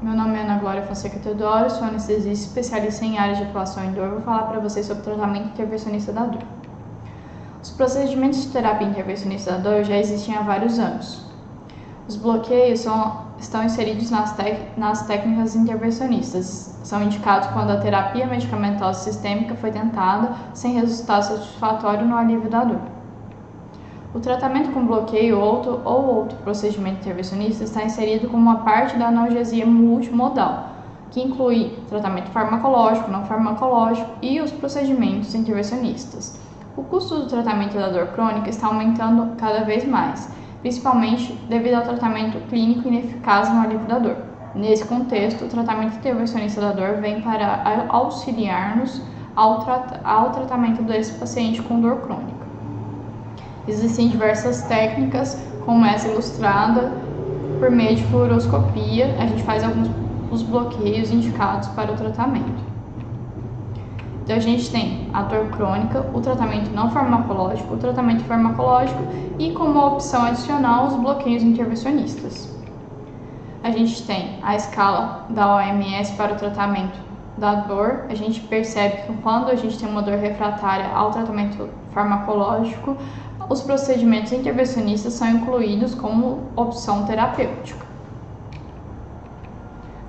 meu nome é Ana Glória Fonseca Teodoro, sou anestesista especialista em áreas de atuação em dor. Vou falar para vocês sobre o tratamento intervencionista da dor. Os procedimentos de terapia intervencionista da dor já existem há vários anos. Os bloqueios estão inseridos nas técnicas intervencionistas. São indicados quando a terapia medicamentosa sistêmica foi tentada sem resultado satisfatório no alívio da dor. O tratamento com bloqueio ou outro procedimento intervencionista está inserido como uma parte da analgesia multimodal, que inclui tratamento farmacológico, não farmacológico e os procedimentos intervencionistas. O custo do tratamento da dor crônica está aumentando cada vez mais, principalmente devido ao tratamento clínico ineficaz no alívio da dor. Nesse contexto, o tratamento intervencionista da dor vem para auxiliar-nos ao tratamento desse paciente com dor crônica. Existem diversas técnicas, como essa ilustrada, por meio de fluoroscopia, a gente faz alguns dos bloqueios indicados para o tratamento. Então a gente tem a dor crônica, o tratamento não farmacológico, o tratamento farmacológico e como opção adicional os bloqueios intervencionistas. A gente tem a escala da OMS para o tratamento da dor. A gente percebe que quando a gente tem uma dor refratária ao tratamento farmacológico, os procedimentos intervencionistas são incluídos como opção terapêutica.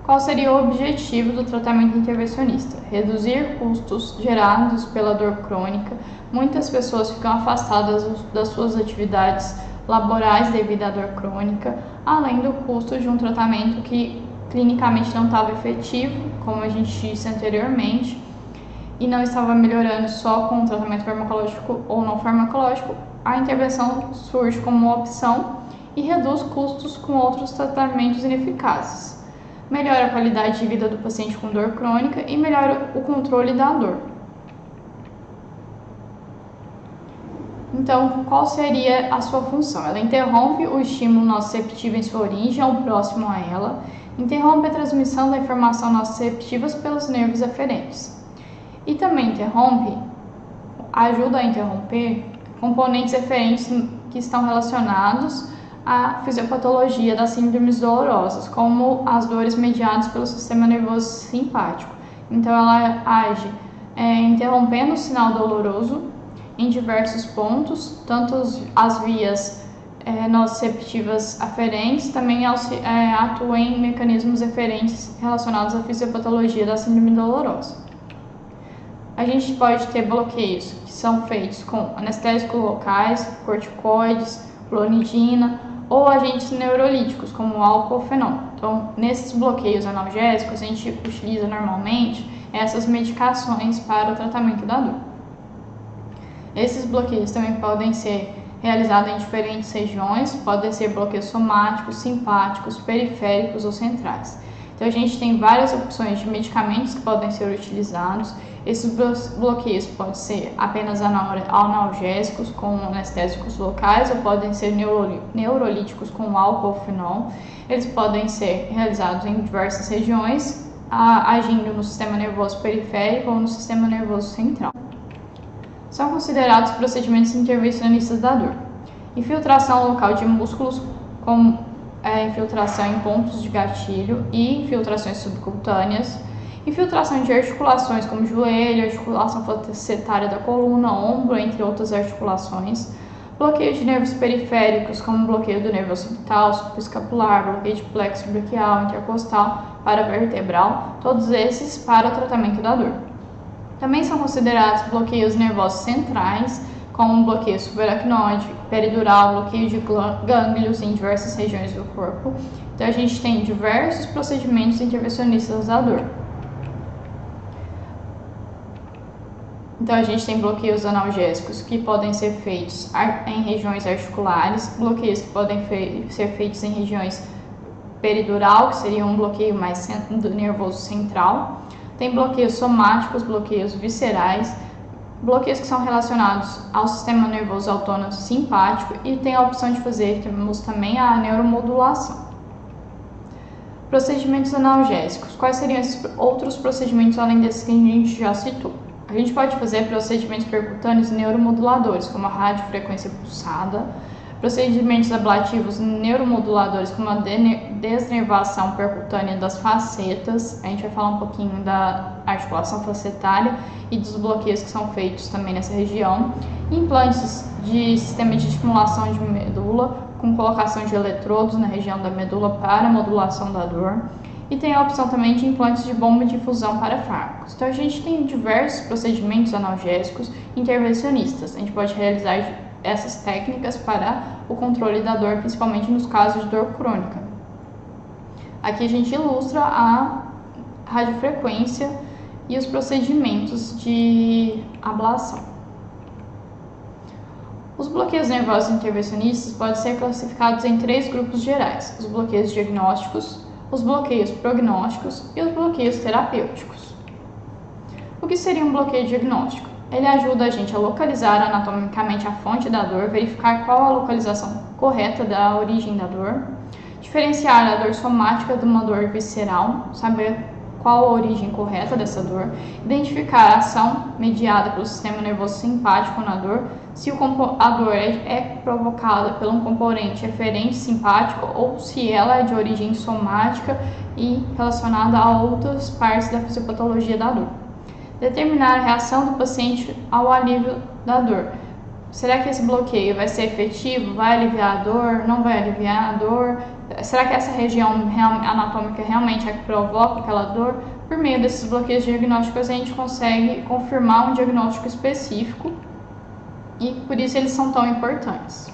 Qual seria o objetivo do tratamento intervencionista? Reduzir custos gerados pela dor crônica. Muitas pessoas ficam afastadas das suas atividades laborais devido à dor crônica, além do custo de um tratamento que clinicamente não estava efetivo, como a gente disse anteriormente, e não estava melhorando só com o tratamento farmacológico ou não farmacológico. A intervenção surge como uma opção e reduz custos com outros tratamentos ineficazes. Melhora a qualidade de vida do paciente com dor crônica e melhora o controle da dor. Então, qual seria a sua função? Ela interrompe o estímulo nociceptivo em sua origem ou próximo a ela, interrompe a transmissão da informação nociceptiva pelos nervos aferentes e também ajuda a interromper componentes eferentes que estão relacionados à fisiopatologia das síndromes dolorosas, como as dores mediadas pelo sistema nervoso simpático. Então, ela age interrompendo o sinal doloroso em diversos pontos, tanto as vias nociceptivas aferentes, também atua em mecanismos eferentes relacionados à fisiopatologia da síndrome dolorosa. A gente pode ter bloqueios que são feitos com anestésicos locais, corticoides, clonidina ou agentes neurolíticos, como o álcool ou fenol. Então, nesses bloqueios analgésicos, a gente utiliza normalmente essas medicações para o tratamento da dor. Esses bloqueios também podem ser realizados em diferentes regiões, podem ser bloqueios somáticos, simpáticos, periféricos ou centrais. Então, a gente tem várias opções de medicamentos que podem ser utilizados. Esses bloqueios podem ser apenas analgésicos com anestésicos locais ou podem ser neurolíticos com álcool ou fenol. Eles podem ser realizados em diversas regiões, agindo no sistema nervoso periférico ou no sistema nervoso central. São considerados procedimentos intervencionistas da dor: infiltração local de músculos, como infiltração em pontos de gatilho e infiltrações subcutâneas, infiltração de articulações como joelho, articulação facetária da coluna, ombro, entre outras articulações, bloqueio de nervos periféricos, como bloqueio do nervo occipital, supraescapular, bloqueio de plexo braquial, intercostal, paravertebral, todos esses para o tratamento da dor. Também são considerados bloqueios nervosos centrais, como bloqueio subaracnoide, peridural, bloqueio de gânglios em diversas regiões do corpo. Então, a gente tem diversos procedimentos intervencionistas da dor. Então, a gente tem bloqueios analgésicos que podem ser feitos em regiões articulares, bloqueios que podem ser feitos em regiões peridural, que seria um bloqueio mais do nervoso central. Tem bloqueios somáticos, bloqueios viscerais, bloqueios que são relacionados ao sistema nervoso autônomo simpático e tem a opção de fazermos também a neuromodulação. Procedimentos analgésicos. Quais seriam esses outros procedimentos além desses que a gente já citou? A gente pode fazer procedimentos percutâneos e neuromoduladores, como a radiofrequência pulsada, procedimentos ablativos neuromoduladores, como a desnervação percutânea das facetas. A gente vai falar um pouquinho da articulação facetária e dos bloqueios que são feitos também nessa região. Implantes de sistema de estimulação de medula, com colocação de eletrodos na região da medula para modulação da dor. E tem a opção também de implantes de bomba de infusão para fármacos. Então a gente tem diversos procedimentos analgésicos intervencionistas. A gente pode realizar essas técnicas para o controle da dor, principalmente nos casos de dor crônica. Aqui a gente ilustra a radiofrequência e os procedimentos de ablação. Os bloqueios nervosos intervencionistas podem ser classificados em 3 grupos gerais: os bloqueios diagnósticos, os bloqueios prognósticos e os bloqueios terapêuticos. O que seria um bloqueio diagnóstico? Ele ajuda a gente a localizar anatomicamente a fonte da dor, verificar qual a localização correta da origem da dor, diferenciar a dor somática de uma dor visceral, saber qual a origem correta dessa dor, identificar a ação mediada pelo sistema nervoso simpático na dor, se a dor é provocada por um componente eferente simpático ou se ela é de origem somática e relacionada a outras partes da fisiopatologia da dor. Determinar a reação do paciente ao alívio da dor. Será que esse bloqueio vai ser efetivo? Vai aliviar a dor? Não vai aliviar a dor? Será que essa região anatômica realmente é que provoca aquela dor? Por meio desses bloqueios diagnósticos a gente consegue confirmar um diagnóstico específico e por isso eles são tão importantes.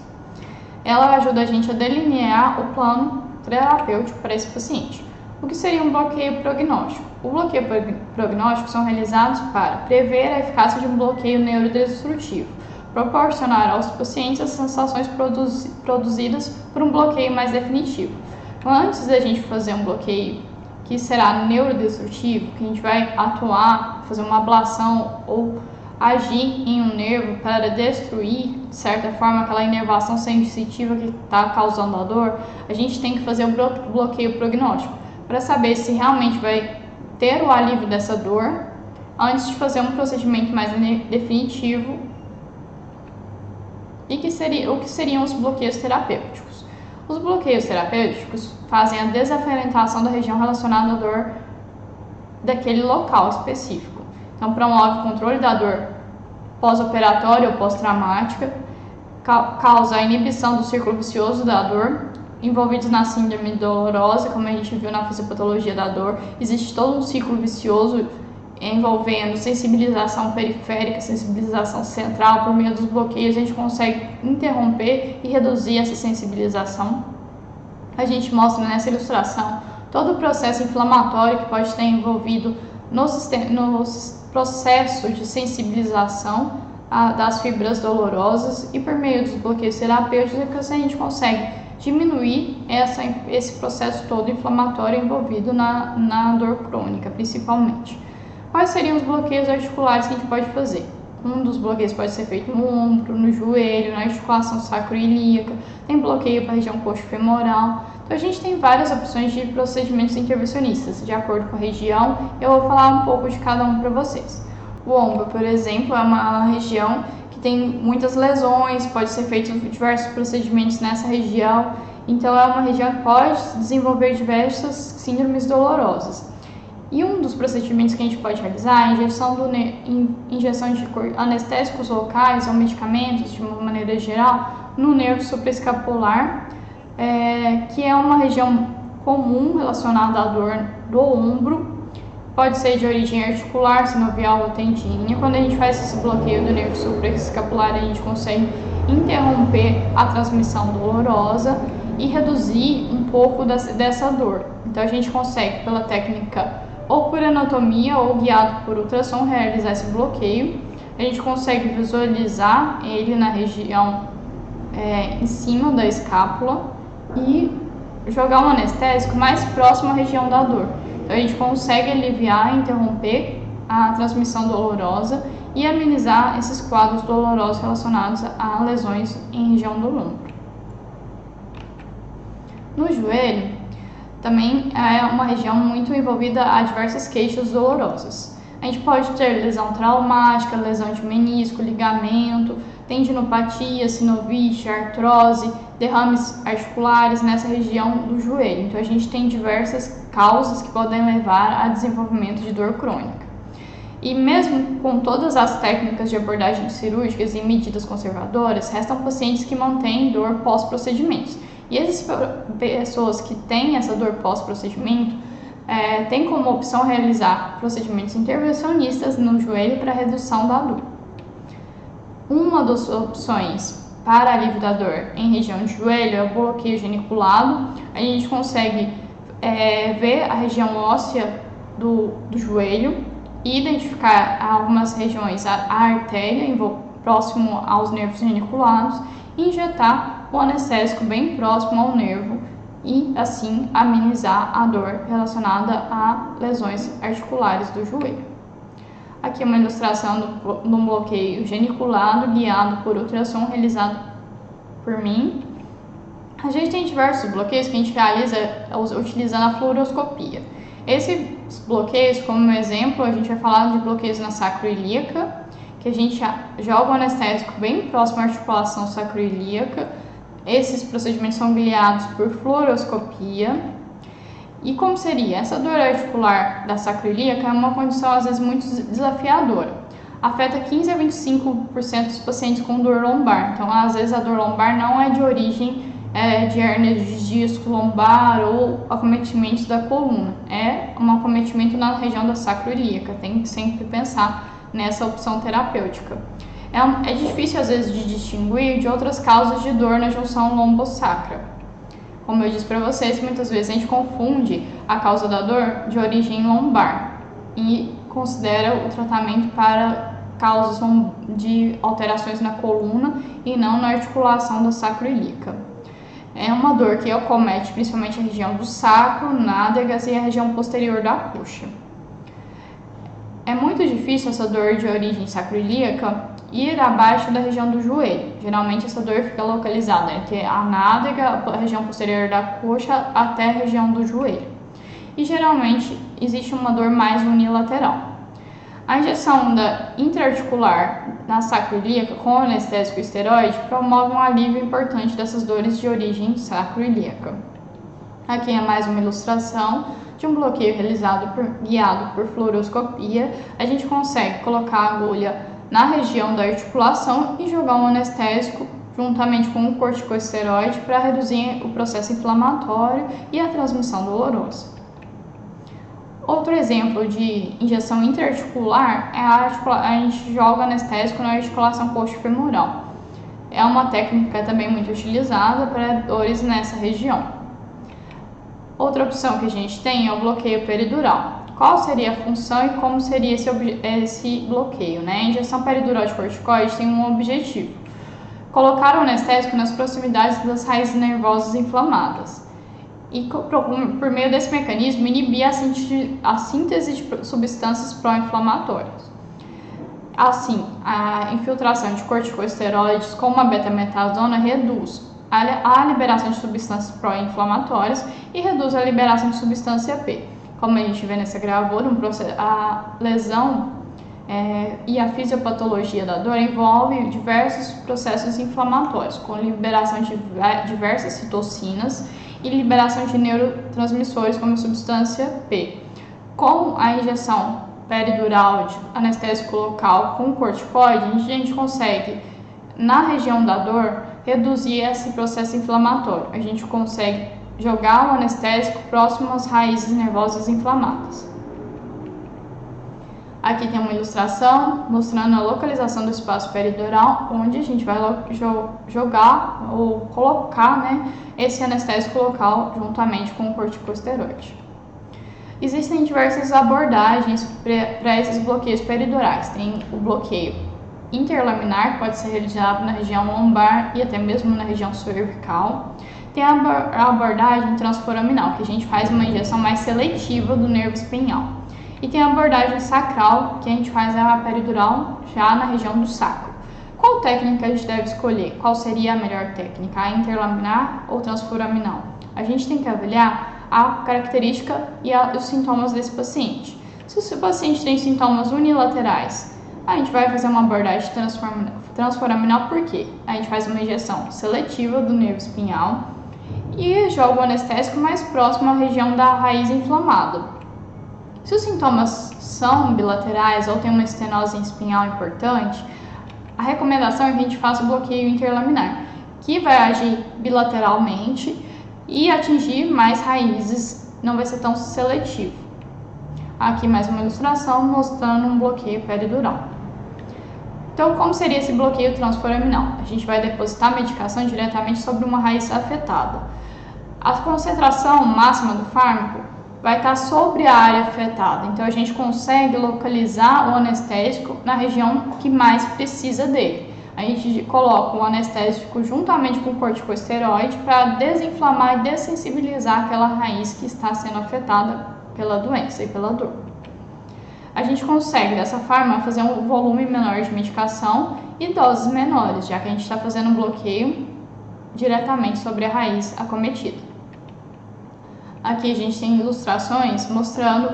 Ela ajuda a gente a delinear o plano terapêutico para esse paciente. O que seria um bloqueio prognóstico? O bloqueio prognóstico são realizados para prever a eficácia de um bloqueio neurodestrutivo, proporcionar aos pacientes as sensações produzidas por um bloqueio mais definitivo. Então, antes da gente fazer um bloqueio que será neurodestrutivo, que a gente vai atuar, fazer uma ablação ou agir em um nervo para destruir, de certa forma, aquela inervação sensitiva que está causando a dor, a gente tem que fazer o bloqueio prognóstico para saber se realmente vai ter o alívio dessa dor antes de fazer um procedimento mais definitivo. E o que seriam os bloqueios terapêuticos? Os bloqueios terapêuticos fazem a desaferentação da região relacionada à dor daquele local específico. Então, promove o controle da dor pós-operatória ou pós-traumática, causa a inibição do círculo vicioso da dor, envolvidos na síndrome dolorosa, como a gente viu na fisiopatologia da dor. Existe todo um ciclo vicioso envolvendo sensibilização periférica, sensibilização central. Por meio dos bloqueios a gente consegue interromper e reduzir essa sensibilização. A gente mostra nessa ilustração todo o processo inflamatório que pode ter envolvido no processo de sensibilização das fibras dolorosas, e por meio dos bloqueios terapêuticos a gente consegue diminuir esse processo todo inflamatório envolvido na dor crônica, principalmente. Quais seriam os bloqueios articulares que a gente pode fazer? Um dos bloqueios pode ser feito no ombro, no joelho, na articulação sacroiliaca, tem bloqueio para a região coxo-femoral. Então a gente tem várias opções de procedimentos intervencionistas, de acordo com a região. Eu vou falar um pouco de cada um para vocês. O ombro, por exemplo, é uma região que tem muitas lesões, pode ser feito diversos procedimentos nessa região, então é uma região que pode desenvolver diversas síndromes dolorosas. E um dos procedimentos que a gente pode realizar é a injeção de anestésicos locais ou medicamentos, de uma maneira geral, no nervo supraescapular, que é uma região comum relacionada à dor do ombro. Pode ser de origem articular, sinovial ou tendínea. Quando a gente faz esse bloqueio do nervo supraescapular, a gente consegue interromper a transmissão dolorosa e reduzir um pouco dessa dor. Então a gente consegue, pela técnica ou por anatomia ou guiado por ultrassom, realizar esse bloqueio. A gente consegue visualizar ele na região em cima da escápula e jogar um anestésico mais próximo à região da dor. Então a gente consegue aliviar e interromper a transmissão dolorosa e amenizar esses quadros dolorosos relacionados a lesões em região do ombro. No joelho, também é uma região muito envolvida a diversas queixas dolorosas. A gente pode ter lesão traumática, lesão de menisco, ligamento, tendinopatia, sinovite, artrose, derrames articulares nessa região do joelho. Então a gente tem diversas causas que podem levar a desenvolvimento de dor crônica. E mesmo com todas as técnicas de abordagem cirúrgicas e medidas conservadoras, restam pacientes que mantêm dor pós-procedimentos. E essas pessoas que têm essa dor pós-procedimento têm como opção realizar procedimentos intervencionistas no joelho para redução da dor. Uma das opções para alívio da dor em região de joelho é o bloqueio geniculado. A gente consegue ver a região óssea do joelho e identificar algumas regiões, a artéria próximo aos nervos geniculados, e injetar o anestésico bem próximo ao nervo e assim amenizar a dor relacionada a lesões articulares do joelho. Aqui é uma ilustração do bloqueio geniculado guiado por ultrassom realizado por mim. A gente tem diversos bloqueios que a gente realiza utilizando a fluoroscopia. Esses bloqueios, como exemplo, a gente vai falar de bloqueios na sacroiliaca, que a gente joga o anestésico bem próximo à articulação sacroiliaca. Esses procedimentos são guiados por fluoroscopia. E como seria? Essa dor articular da sacroiliaca é uma condição às vezes muito desafiadora. Afeta 15 a 25% dos pacientes com dor lombar. Então, às vezes a dor lombar não é de origem de hérnia de disco lombar ou acometimentos da coluna. É um acometimento na região da sacroiliaca. Tem que sempre pensar nessa opção terapêutica. É difícil às vezes de distinguir de outras causas de dor na junção lombo-sacra. Como eu disse para vocês, muitas vezes a gente confunde a causa da dor de origem lombar e considera o tratamento para causas de alterações na coluna e não na articulação da sacroiliaca. É uma dor que acomete principalmente a região do sacro, nádegas e a região posterior da coxa. É muito difícil essa dor de origem sacroiliaca ir abaixo da região do joelho. Geralmente essa dor fica localizada entre a nádega, a região posterior da coxa até a região do joelho. E geralmente existe uma dor mais unilateral. A injeção intraarticular na sacroiliaca com anestésico esteroide promove um alívio importante dessas dores de origem sacroiliaca. Aqui é mais uma ilustração de um bloqueio guiado por fluoroscopia. A gente consegue colocar a agulha na região da articulação e jogar um anestésico juntamente com um corticosteroide para reduzir o processo inflamatório e a transmissão dolorosa. Outro exemplo de injeção intraarticular é a gente joga anestésico na articulação coxofemoral. É uma técnica também muito utilizada para dores nessa região. Outra opção que a gente tem é o bloqueio peridural. Qual seria a função e como seria esse bloqueio? A injeção peridural de corticoide tem um objetivo: colocar o anestésico nas proximidades das raízes nervosas inflamadas e, por meio desse mecanismo, inibir a síntese de substâncias pró-inflamatórias. Assim, a infiltração de corticosteroides como a betametasona reduz a liberação de substâncias pró-inflamatórias e reduz a liberação de substância P. Como a gente vê nessa gravura, a lesão e a fisiopatologia da dor envolve diversos processos inflamatórios, com liberação de diversas citocinas e liberação de neurotransmissores como a substância P. Com a injeção peridural de anestésico local com corticoide, a gente consegue, na região da dor, reduzir esse processo inflamatório. A gente consegue jogar o anestésico próximo às raízes nervosas inflamadas. Aqui tem uma ilustração mostrando a localização do espaço peridural, onde a gente vai jogar ou colocar esse anestésico local juntamente com o corticosteroide. Existem diversas abordagens para esses bloqueios peridurais. Tem o bloqueio interlaminar, que pode ser realizado na região lombar e até mesmo na região cervical. Tem a abordagem transforaminal, que a gente faz uma injeção mais seletiva do nervo espinhal. E tem a abordagem sacral, que a gente faz a peridural já na região do sacro. Qual técnica a gente deve escolher? Qual seria a melhor técnica? A interlaminar ou transforaminal? A gente tem que avaliar a característica e os sintomas desse paciente. Se o paciente tem sintomas unilaterais, A gente vai fazer uma abordagem transforaminal porque a gente faz uma injeção seletiva do nervo espinhal e joga o anestésico mais próximo à região da raiz inflamada. Se os sintomas são bilaterais ou tem uma estenose espinhal importante, a recomendação é que a gente faça o bloqueio interlaminar, que vai agir bilateralmente e atingir mais raízes, não vai ser tão seletivo. Aqui mais uma ilustração mostrando um bloqueio peridural. Então, como seria esse bloqueio transforaminal? A gente vai depositar a medicação diretamente sobre uma raiz afetada. A concentração máxima do fármaco vai estar sobre a área afetada, então a gente consegue localizar o anestésico na região que mais precisa dele. A gente coloca o anestésico juntamente com o corticosteroide para desinflamar e dessensibilizar aquela raiz que está sendo afetada pela doença e pela dor. A gente consegue, dessa forma, fazer um volume menor de medicação e doses menores, já que a gente está fazendo um bloqueio diretamente sobre a raiz acometida. Aqui a gente tem ilustrações mostrando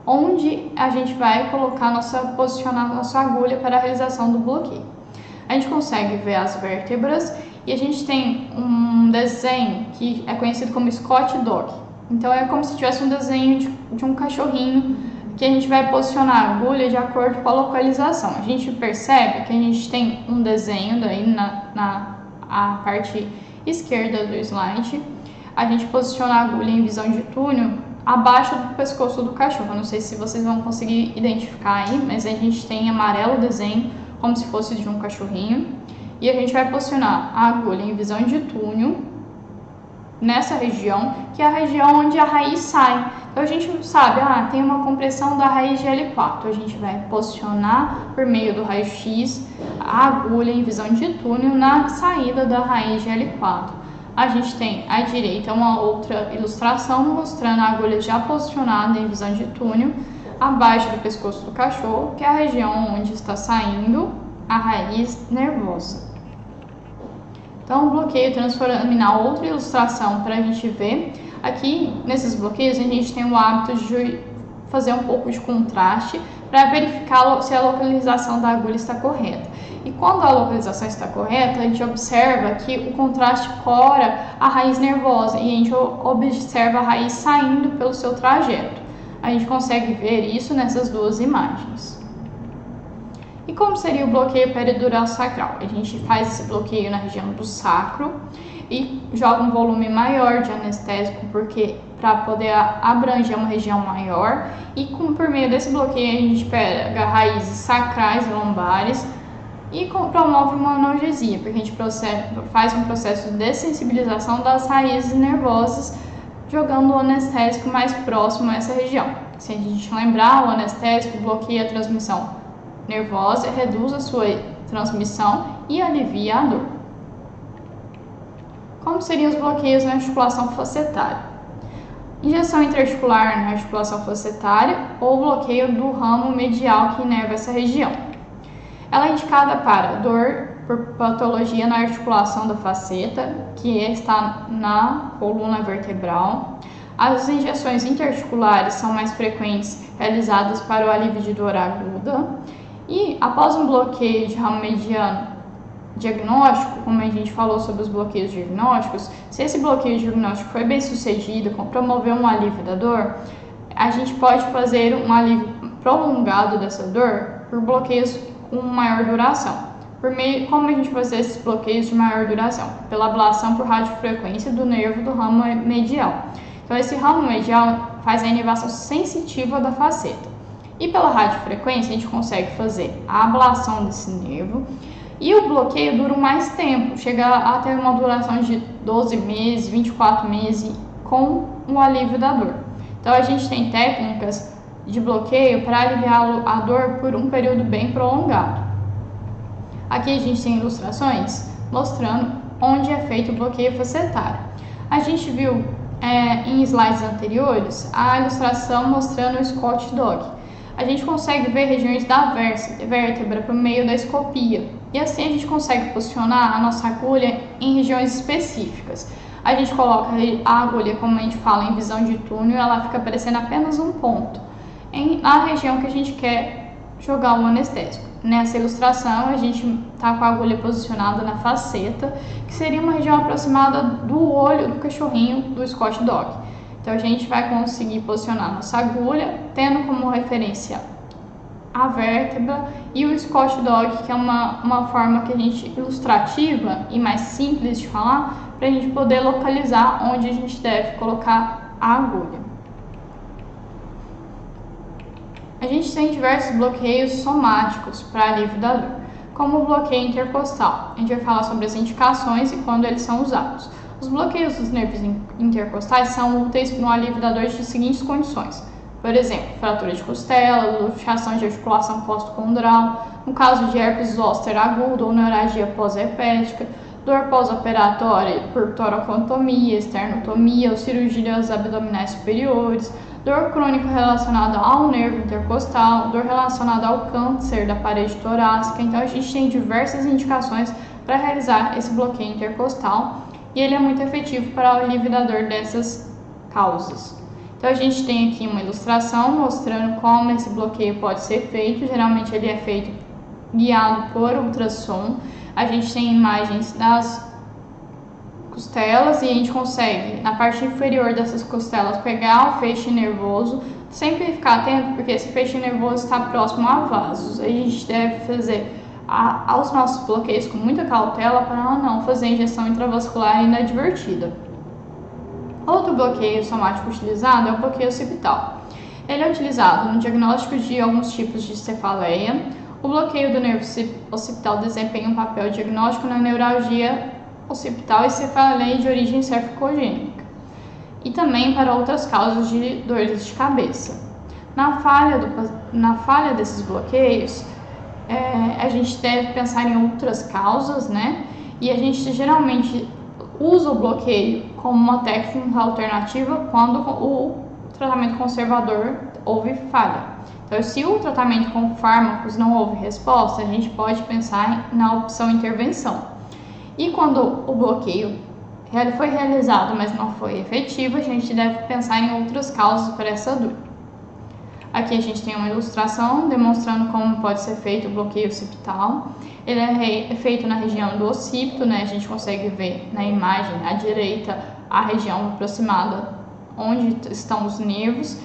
onde a gente vai posicionar nossa agulha para a realização do bloqueio. A gente consegue ver as vértebras e a gente tem um desenho que é conhecido como Scott Dog. Então é como se tivesse um desenho de um cachorrinho que a gente vai posicionar a agulha de acordo com a localização. A gente percebe que a gente tem um desenho daí na parte esquerda do slide. A gente posiciona a agulha em visão de túnel abaixo do pescoço do cachorro. Eu não sei se vocês vão conseguir identificar aí, mas a gente tem em amarelo o desenho como se fosse de um cachorrinho. E a gente vai posicionar a agulha em visão de túnel nessa região, que é a região onde a raiz sai. Então a gente sabe, tem uma compressão da raiz de L4. A gente vai posicionar por meio do raio-x a agulha em visão de túnel na saída da raiz de L4. A gente tem à direita uma outra ilustração mostrando a agulha já posicionada em visão de túnel abaixo do pescoço do cachorro, que é a região onde está saindo a raiz nervosa. Então, bloqueio transforaminal, outra ilustração para a gente ver. Aqui, nesses bloqueios, a gente tem o hábito de fazer um pouco de contraste para verificar se a localização da agulha está correta. E quando a localização está correta, a gente observa que o contraste cora a raiz nervosa e a gente observa a raiz saindo pelo seu trajeto. A gente consegue ver isso nessas duas imagens. E como seria o bloqueio peridural sacral? A gente faz esse bloqueio na região do sacro e joga um volume maior de anestésico para poder abranger uma região maior, e por meio desse bloqueio a gente pega raízes sacrais e lombares e promove uma analgesia, porque a gente faz um processo de dessensibilização das raízes nervosas, jogando o anestésico mais próximo a essa região. Se a gente lembrar, o anestésico bloqueia a transmissão nervosa, reduz a sua transmissão e alivia a dor. Como seriam os bloqueios na articulação facetária? Injeção intraarticular na articulação facetária ou bloqueio do ramo medial que inerva essa região. Ela é indicada para dor por patologia na articulação da faceta, que está na coluna vertebral. As injeções intraarticulares são mais frequentes, realizadas para o alívio de dor aguda. E após um bloqueio de ramo mediano diagnóstico, como a gente falou sobre os bloqueios diagnósticos, se esse bloqueio diagnóstico foi bem sucedido, promoveu um alívio da dor, a gente pode fazer um alívio prolongado dessa dor por bloqueios com maior duração. Como a gente fazer esses bloqueios de maior duração? Pela ablação por radiofrequência do nervo do ramo medial. Então esse ramo medial faz a inervação sensitiva da faceta. E pela radiofrequência a gente consegue fazer a ablação desse nervo. E o bloqueio dura mais tempo, chega a ter uma duração de 12 meses, 24 meses, com o alívio da dor. Então a gente tem técnicas de bloqueio para aliviar a dor por um período bem prolongado. Aqui a gente tem ilustrações mostrando onde é feito o bloqueio facetário. A gente viu em slides anteriores a ilustração mostrando o Scott Dog. A gente consegue ver regiões da vértebra por meio da escopia. E assim a gente consegue posicionar a nossa agulha em regiões específicas. A gente coloca a agulha, como a gente fala, em visão de túnel, ela fica aparecendo apenas um ponto na região que a gente quer jogar o anestésico. Nessa ilustração, a gente está com a agulha posicionada na faceta, que seria uma região aproximada do olho do cachorrinho do Scott Dog. Então, a gente vai conseguir posicionar nossa agulha, tendo como referência a vértebra e o Scott Dog, que é uma forma que a gente ilustrativa e mais simples de falar, para a gente poder localizar onde a gente deve colocar a agulha. A gente tem diversos bloqueios somáticos para alívio da dor, como o bloqueio intercostal. A gente vai falar sobre as indicações e quando eles são usados. Os bloqueios dos nervos intercostais são úteis no alívio da dor de seguintes condições. Por exemplo, fratura de costela, luxação de articulação postcondral, no caso de herpes zoster agudo ou neuralgia pós-herpética, dor pós-operatória por toracotomia, esternotomia ou cirurgias abdominais superiores, dor crônica relacionada ao nervo intercostal, dor relacionada ao câncer da parede torácica. Então, a gente tem diversas indicações para realizar esse bloqueio intercostal e ele é muito efetivo para o alívio da dor dessas causas. Então, a gente tem aqui uma ilustração mostrando como esse bloqueio pode ser feito. Geralmente, ele é feito guiado por ultrassom. A gente tem imagens das costelas e a gente consegue, na parte inferior dessas costelas, pegar o feixe nervoso. Sempre ficar atento, porque esse feixe nervoso está próximo a vasos. A gente deve fazer aos nossos bloqueios com muita cautela para não fazer injeção intravascular inadvertida. Outro bloqueio somático utilizado é o bloqueio occipital. Ele é utilizado no diagnóstico de alguns tipos de cefaleia. O bloqueio do nervo occipital desempenha um papel diagnóstico na neuralgia occipital e cefaleia de origem cervicogênica, e também para outras causas de dores de cabeça. Na falha desses bloqueios, a gente deve pensar em outras causas, né? E a gente geralmente usa o bloqueio como uma técnica alternativa quando o tratamento conservador houve falha. Então, se o tratamento com fármacos não houve resposta, a gente pode pensar na opção intervenção. E quando o bloqueio foi realizado, mas não foi efetivo, a gente deve pensar em outras causas para essa dor. Aqui a gente tem uma ilustração demonstrando como pode ser feito o bloqueio occipital. Ele é feito na região do occipito, né? A gente consegue ver na imagem à direita a região aproximada onde estão os nervos.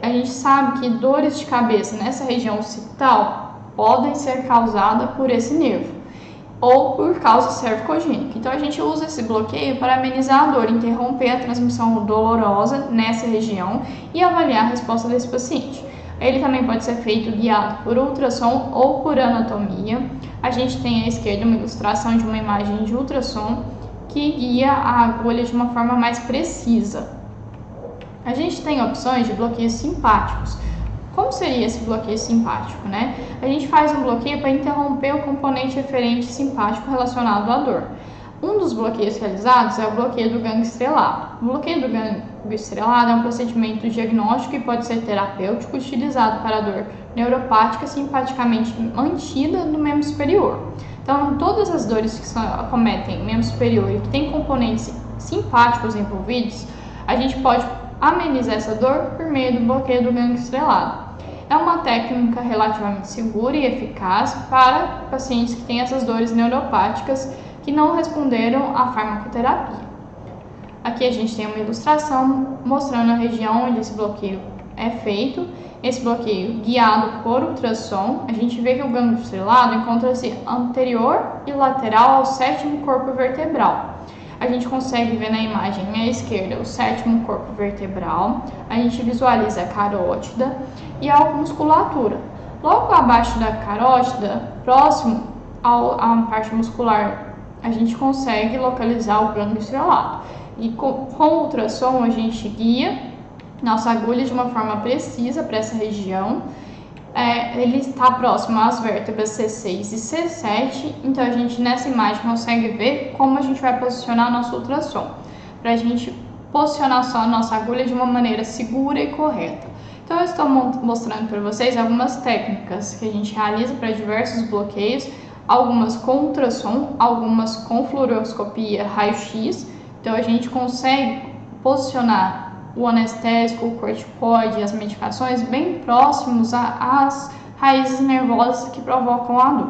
A gente sabe que dores de cabeça nessa região occipital podem ser causadas por esse nervo ou por causa cervicogênica. Então, a gente usa esse bloqueio para amenizar a dor, interromper a transmissão dolorosa nessa região e avaliar a resposta desse paciente. Ele também pode ser feito guiado por ultrassom ou por anatomia. A gente tem à esquerda uma ilustração de uma imagem de ultrassom que guia a agulha de uma forma mais precisa. A gente tem opções de bloqueios simpáticos. Como seria esse bloqueio simpático, né? A gente faz um bloqueio para interromper o componente referente simpático relacionado à dor. Um dos bloqueios realizados é o bloqueio do gânglio estrelado. O bloqueio do gânglio estrelado é um procedimento diagnóstico e pode ser terapêutico utilizado para a dor neuropática simpaticamente mantida no membro superior. Então, todas as dores que acometem o membro superior e que têm componentes simpáticos envolvidos, a gente pode amenizar essa dor por meio do bloqueio do gânglio estrelado. É uma técnica relativamente segura e eficaz para pacientes que têm essas dores neuropáticas que não responderam à farmacoterapia. Aqui a gente tem uma ilustração mostrando a região onde esse bloqueio é feito. Esse bloqueio guiado por ultrassom, a gente vê que o gânglio estrelado encontra-se anterior e lateral ao sétimo corpo vertebral. A gente consegue ver na imagem à esquerda o sétimo corpo vertebral, a gente visualiza a carótida e a musculatura. Logo abaixo da carótida, próximo à parte muscular, a gente consegue localizar o gânglio estrelado. E com o ultrassom a gente guia nossa agulha de uma forma precisa para essa região. Ele está próximo às vértebras C6 e C7, então a gente nessa imagem consegue ver como a gente vai posicionar nosso ultrassom, para a gente posicionar só a nossa agulha de uma maneira segura e correta. Então eu estou mostrando para vocês algumas técnicas que a gente realiza para diversos bloqueios, algumas com ultrassom, algumas com fluoroscopia raio-x. Então a gente consegue posicionar o anestésico, o corticoide e as medicações bem próximos às raízes nervosas que provocam a dor.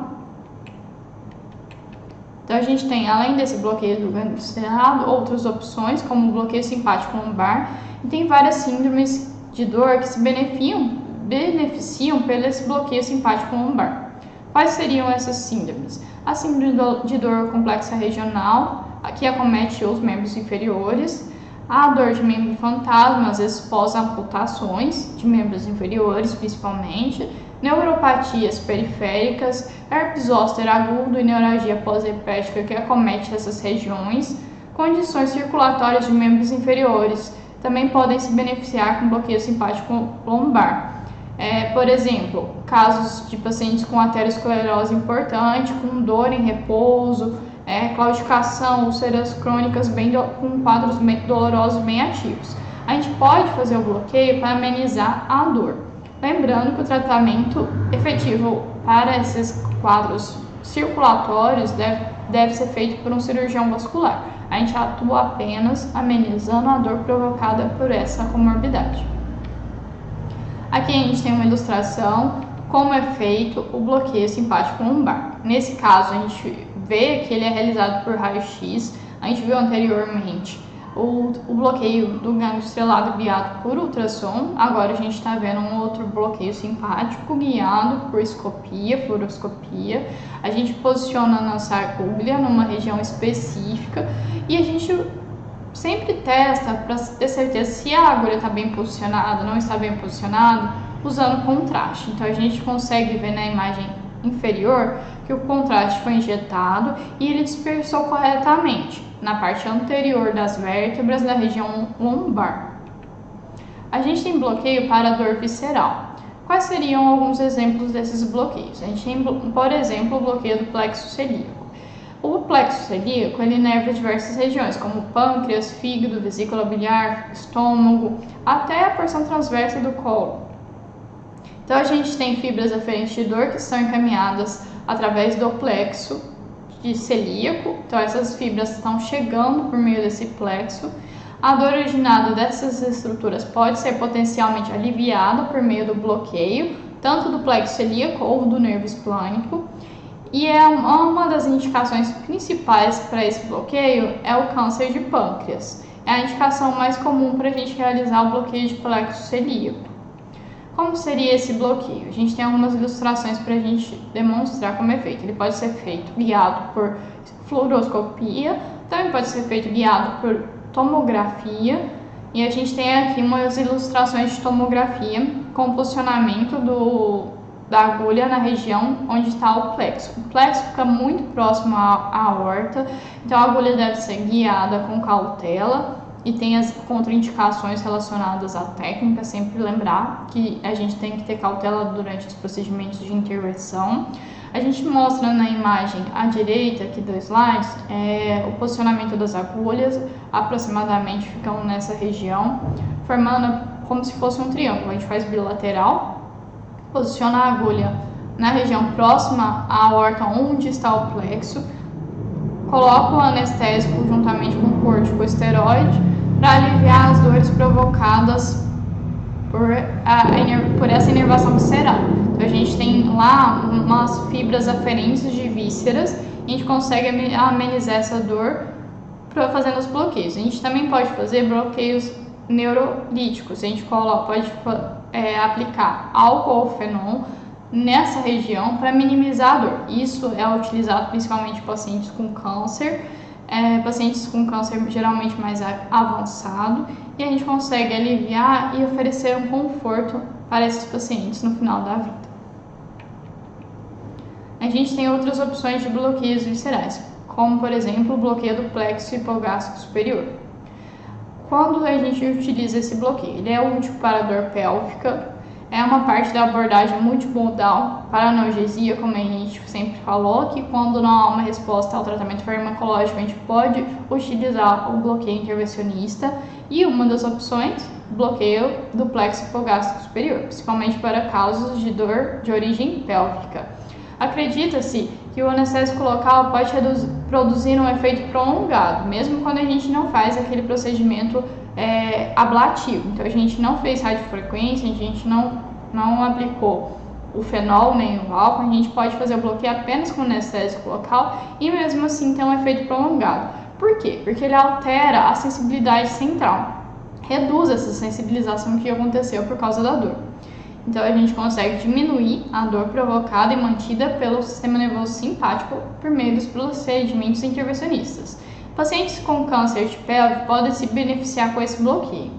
Então a gente tem, além desse bloqueio do gânglio estriado, outras opções, como o bloqueio simpático lombar, e tem várias síndromes de dor que se beneficiam pelo esse bloqueio simpático lombar. Quais seriam essas síndromes? A síndrome de dor complexa regional, que acomete os membros inferiores, a dor de membro fantasma, às vezes pós-amputações de membros inferiores, principalmente, neuropatias periféricas, herpes zoster agudo e neuralgia pós-herpética que acomete essas regiões, condições circulatórias de membros inferiores também podem se beneficiar com bloqueio simpático lombar. Por exemplo, casos de pacientes com aterosclerose importante, com dor em repouso, claudicação, úlceras crônicas com quadros dolorosos bem ativos. A gente pode fazer o bloqueio para amenizar a dor. Lembrando que o tratamento efetivo para esses quadros circulatórios deve ser feito por um cirurgião vascular. A gente atua apenas amenizando a dor provocada por essa comorbidade. Aqui a gente tem uma ilustração como é feito o bloqueio simpático lombar. Nesse caso, a gente vê que ele é realizado por raio-x. A gente viu anteriormente o bloqueio do gânglio estrelado guiado por ultrassom. Agora a gente está vendo um outro bloqueio simpático guiado por escopia, fluoroscopia. A gente posiciona a nossa agulha numa região específica e a gente sempre testa para ter certeza se a agulha está bem posicionada, não está bem posicionada, usando contraste. Então a gente consegue ver na imagem inferior que o contraste foi injetado e ele dispersou corretamente na parte anterior das vértebras da região lombar. A gente tem bloqueio para a dor visceral. Quais seriam alguns exemplos desses bloqueios? A gente tem, por exemplo, o bloqueio do plexo celíaco. O plexo celíaco ele inerva diversas regiões, como pâncreas, fígado, vesícula biliar, estômago, até a porção transversa do colo. Então a gente tem fibras aferentes de dor que são encaminhadas através do plexo de celíaco, então essas fibras estão chegando por meio desse plexo. A dor originada dessas estruturas pode ser potencialmente aliviada por meio do bloqueio, tanto do plexo celíaco ou do nervo esplânico. E uma das indicações principais para esse bloqueio é o câncer de pâncreas. É a indicação mais comum para a gente realizar o bloqueio de plexo celíaco. Como seria esse bloqueio? A gente tem algumas ilustrações para a gente demonstrar como é feito. Ele pode ser feito guiado por fluoroscopia, também pode ser feito guiado por tomografia. E a gente tem aqui umas ilustrações de tomografia com o posicionamento da agulha na região onde está o plexo. O plexo fica muito próximo à aorta, então a agulha deve ser guiada com cautela e tem as contraindicações relacionadas à técnica. Sempre lembrar que a gente tem que ter cautela durante os procedimentos de intervenção. A gente mostra na imagem à direita aqui do slide o posicionamento das agulhas, aproximadamente ficam nessa região, formando como se fosse um triângulo. A gente faz bilateral, posiciona a agulha na região próxima à aorta onde está o plexo, coloca o anestésico juntamente com o corticosteroide para aliviar as dores provocadas por essa inervação visceral. Então a gente tem lá umas fibras aferentes de vísceras e a gente consegue amenizar essa dor fazendo os bloqueios. A gente também pode fazer bloqueios neurolíticos. A gente pode aplicar álcool ou fenol nessa região para minimizar a dor. Isso é utilizado principalmente em pacientes com câncer, geralmente mais avançado, e a gente consegue aliviar e oferecer um conforto para esses pacientes no final da vida. A gente tem outras opções de bloqueios viscerais, como por exemplo o bloqueio do plexo hipogástrico superior. Quando a gente utiliza esse bloqueio, ele é útil para a dor pélvica, é uma parte da abordagem multimodal para analgesia, como a gente sempre falou, que quando não há uma resposta ao tratamento farmacológico, a gente pode utilizar o bloqueio intervencionista e uma das opções, bloqueio do plexo hipogástrico superior, principalmente para casos de dor de origem pélvica. Acredita-se que o anestésico local pode produzir um efeito prolongado, mesmo quando a gente não faz aquele procedimento ablativo. Então a gente não fez radiofrequência, a gente não aplicou o fenol nem o álcool, a gente pode fazer o bloqueio apenas com anestésico local e mesmo assim ter um efeito prolongado. Por quê? Porque ele altera a sensibilidade central, reduz essa sensibilização que aconteceu por causa da dor. Então a gente consegue diminuir a dor provocada e mantida pelo sistema nervoso simpático por meio dos procedimentos intervencionistas. Pacientes com câncer de pelve podem se beneficiar com esse bloqueio.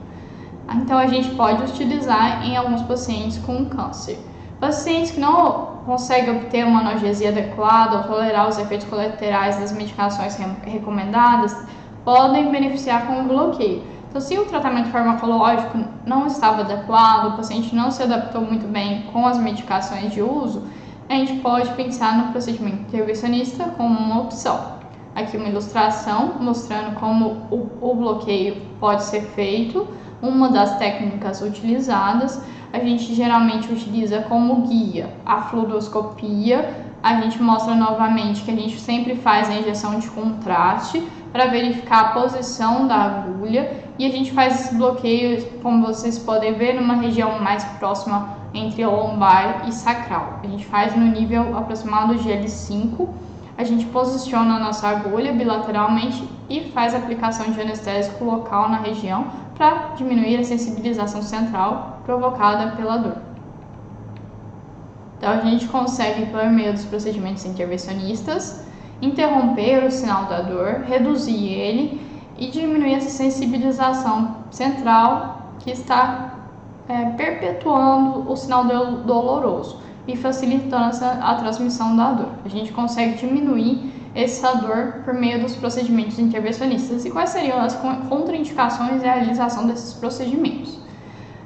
Então a gente pode utilizar em alguns pacientes com câncer. Pacientes que não conseguem obter uma analgesia adequada ou tolerar os efeitos colaterais das medicações recomendadas podem beneficiar com o bloqueio. Então, se o tratamento farmacológico não estava adequado, o paciente não se adaptou muito bem com as medicações de uso, a gente pode pensar no procedimento intervencionista como uma opção. Aqui uma ilustração mostrando como o bloqueio pode ser feito. Uma das técnicas utilizadas, a gente geralmente utiliza como guia a fluoroscopia. A gente mostra novamente que a gente sempre faz a injeção de contraste para verificar a posição da agulha e a gente faz esse bloqueio, como vocês podem ver, numa região mais próxima entre lombar e sacral. A gente faz no nível aproximado de L5, a gente posiciona a nossa agulha bilateralmente e faz a aplicação de anestésico local na região para diminuir a sensibilização central provocada pela dor. Então a gente consegue, por meio dos procedimentos intervencionistas, interromper o sinal da dor, reduzir ele e diminuir essa sensibilização central que está perpetuando o sinal doloroso e facilitando a transmissão da dor. A gente consegue diminuir essa dor por meio dos procedimentos intervencionistas. E quais seriam as contraindicações e a realização desses procedimentos?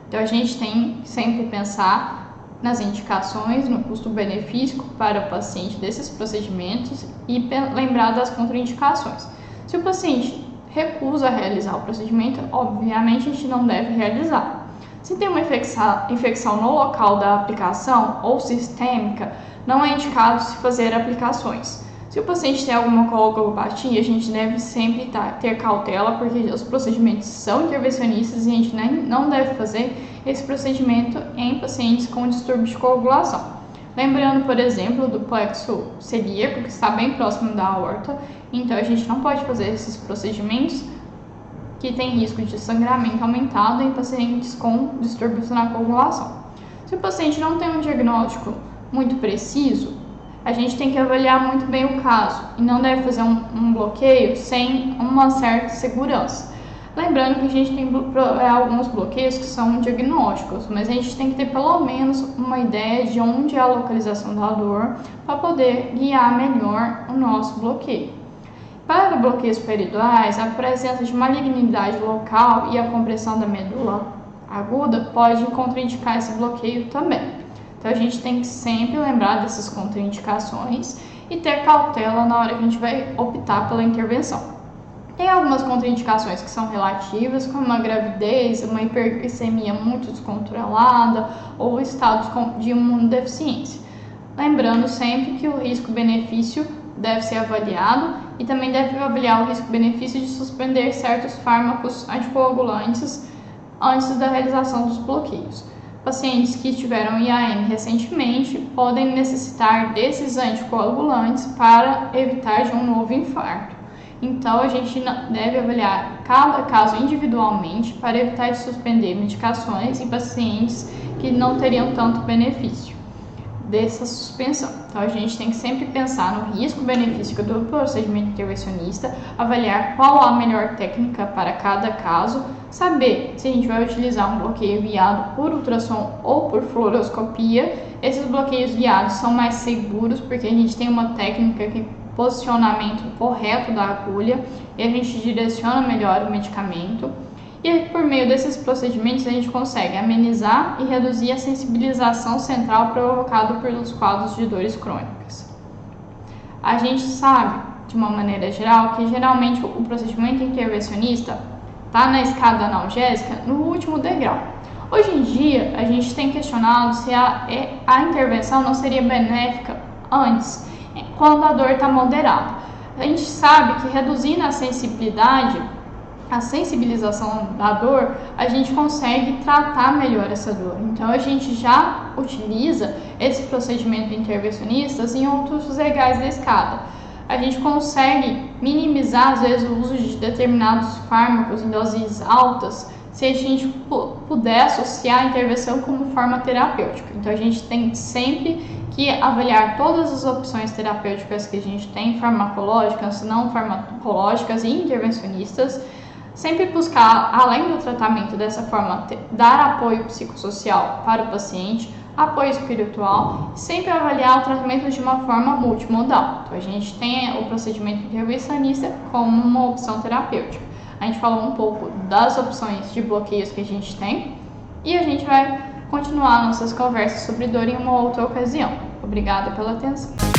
Então a gente tem que sempre pensar nas indicações, no custo-benefício para o paciente desses procedimentos e lembrar das contraindicações. Se o paciente recusa realizar o procedimento, obviamente a gente não deve realizar. Se tem uma infecção no local da aplicação ou sistêmica, não é indicado se fazer aplicações. Se o paciente tem alguma coagulopatia, a gente deve sempre ter cautela, porque os procedimentos são intervencionistas e a gente não deve fazer esse procedimento em pacientes com distúrbio de coagulação. Lembrando, por exemplo, do plexo celíaco, que está bem próximo da aorta, então a gente não pode fazer esses procedimentos que tem risco de sangramento aumentado em pacientes com distúrbios na coagulação. Se o paciente não tem um diagnóstico muito preciso, a gente tem que avaliar muito bem o caso e não deve fazer um bloqueio sem uma certa segurança. Lembrando que a gente tem alguns bloqueios que são diagnósticos, mas a gente tem que ter pelo menos uma ideia de onde é a localização da dor para poder guiar melhor o nosso bloqueio. Para bloqueios periduais, a presença de malignidade local e a compressão da medula aguda pode contraindicar esse bloqueio também. Então a gente tem que sempre lembrar dessas contraindicações e ter cautela na hora que a gente vai optar pela intervenção. Tem algumas contraindicações que são relativas, como a gravidez, uma hiperglicemia muito descontrolada ou estados de imunodeficiência. Lembrando sempre que o risco-benefício deve ser avaliado e também deve avaliar o risco-benefício de suspender certos fármacos anticoagulantes antes da realização dos bloqueios. Pacientes que tiveram IAM recentemente podem necessitar desses anticoagulantes para evitar de um novo infarto. Então, a gente deve avaliar cada caso individualmente para evitar de suspender medicações em pacientes que não teriam tanto benefício dessa suspensão. Então, a gente tem que sempre pensar no risco-benefício do procedimento intervencionista, avaliar qual a melhor técnica para cada caso, saber se a gente vai utilizar um bloqueio guiado por ultrassom ou por fluoroscopia. Esses bloqueios guiados são mais seguros porque a gente tem uma técnica que posicionamento correto da agulha e a gente direciona melhor o medicamento. E por meio desses procedimentos a gente consegue amenizar e reduzir a sensibilização central provocada pelos quadros de dores crônicas. A gente sabe, de uma maneira geral, que geralmente o procedimento intervencionista está na escada analgésica no último degrau. Hoje em dia, a gente tem questionado se a intervenção não seria benéfica antes, quando a dor está moderada. A gente sabe que reduzindo a sensibilidade a sensibilização da dor, a gente consegue tratar melhor essa dor. Então, a gente já utiliza esse procedimento intervencionista em outros degraus da escada. A gente consegue minimizar, às vezes, o uso de determinados fármacos em doses altas, se a gente puder associar a intervenção como forma terapêutica. Então, a gente tem sempre que avaliar todas as opções terapêuticas que a gente tem, farmacológicas, não farmacológicas e intervencionistas, sempre buscar, além do tratamento dessa forma, dar apoio psicossocial para o paciente, apoio espiritual, e sempre avaliar o tratamento de uma forma multimodal. Então, a gente tem o procedimento intervencionista como uma opção terapêutica. A gente falou um pouco das opções de bloqueios que a gente tem e a gente vai continuar nossas conversas sobre dor em uma outra ocasião. Obrigada pela atenção.